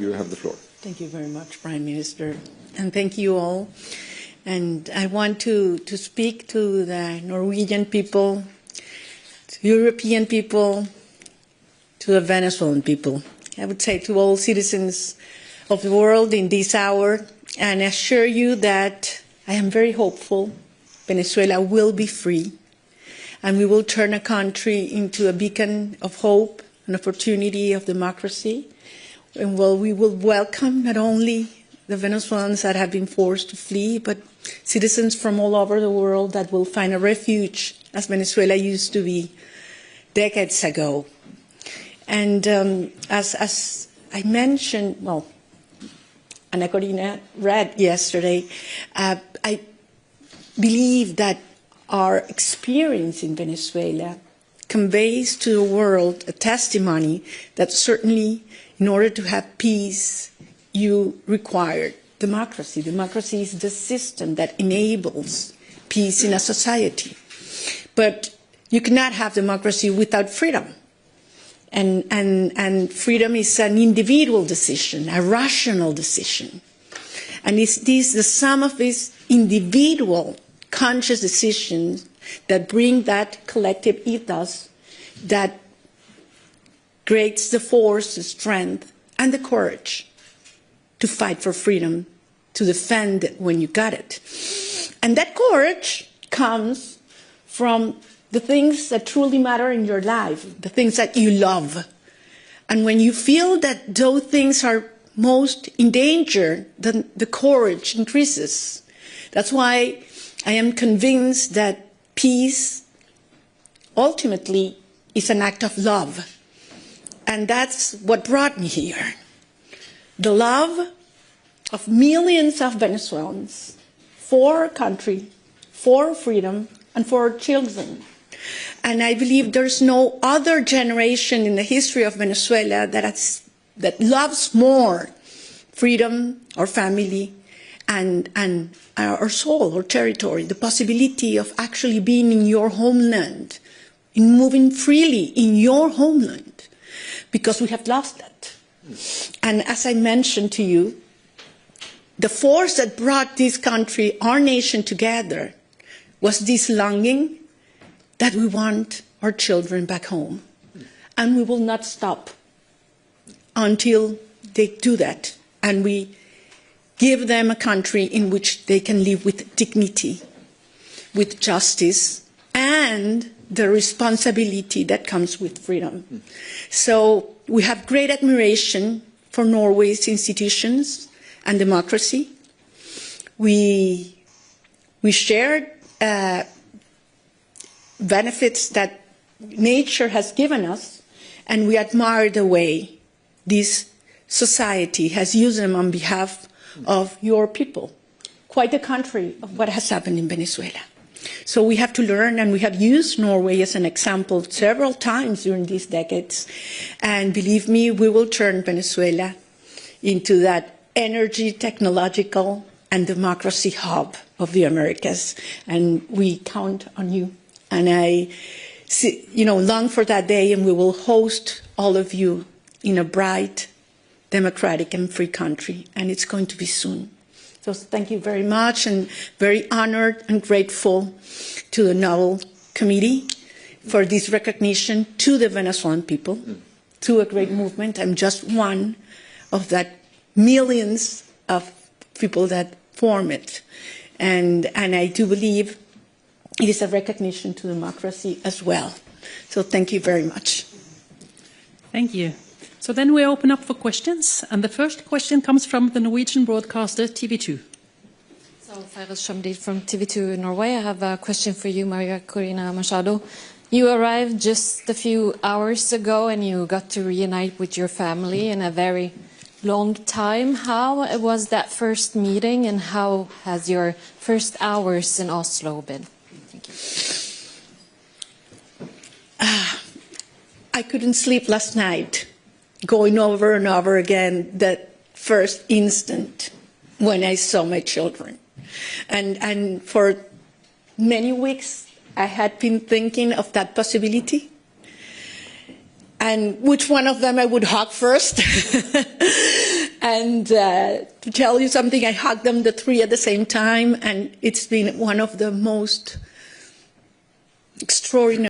You have the floor. Thank you very much, Prime Minister, and thank you all. And I want to speak to the Norwegian people, to European people, to the Venezuelan people. I would say to all citizens of the world in this hour, and assure you that I am very hopeful Venezuela will be free, and we will turn a country into a beacon of hope, an opportunity of democracy, and we will welcome not only the Venezuelans that have been forced to flee, but citizens from all over the world that will find a refuge, as Venezuela used to be decades ago. And as I mentioned, well, María Corina read yesterday, I believe that our experience in Venezuela conveys to the world a testimony that certainly in order to have peace, you require democracy. Democracy is the system that enables peace in a society. But you cannot have democracy without freedom. And freedom is an individual decision, a rational decision. And it's the sum of these individual conscious decisions that bring that collective ethos that creates the force, the strength, and the courage to fight for freedom, to defend it when you got it. And that courage comes from the things that truly matter in your life, the things that you love. And when you feel that those things are most in danger, then the courage increases. That's why I am convinced that peace ultimately is an act of love. And that's what brought me here. The love of millions of Venezuelans for our country, for freedom, and for our children. And I believe there's no other generation in the history of Venezuela that loves more freedom, our family, and our soul, our territory, the possibility of actually being in your homeland, in moving freely in your homeland, because we have lost that. And as I mentioned to you, the force that brought this country, our nation together, was this longing that we want our children back home. And we will not stop until they do that. And we give them a country in which they can live with dignity, with justice, and the responsibility that comes with freedom. So we have great admiration for Norway's institutions and democracy. We shared benefits that nature has given us, and we admire the way this society has used them on behalf of your people. Quite the contrary of what has happened in Venezuela. So we have to learn, and we have used Norway as an example several times during these decades. And believe me, we will turn Venezuela into that energy, technological, and democracy hub of the Americas. And we count on you. And I long for that day, and we will host all of you in a bright, democratic, and free country. And it's going to be soon. So thank you very much, and very honored and grateful to the Nobel Committee for this recognition to the Venezuelan people, to a great movement. I'm just one of that millions of people that form it. And I do believe it is a recognition to democracy as well. So thank you very much. Thank you. So then we open up for questions, and the first question comes from the Norwegian broadcaster TV2. So from TV2 Norway, I have a question for you, María Corina Machado. You arrived just a few hours ago, and you got to reunite with your family in a very long time. How was that first meeting, and how has your first hours in Oslo been? Thank you. I couldn't sleep last night, going over and over again that first instant when I saw my children. And for many weeks, I had been thinking of that possibility and which one of them I would hug first. And to tell you something, I hugged them, the three at the same time, and it's been one of the most extraordinary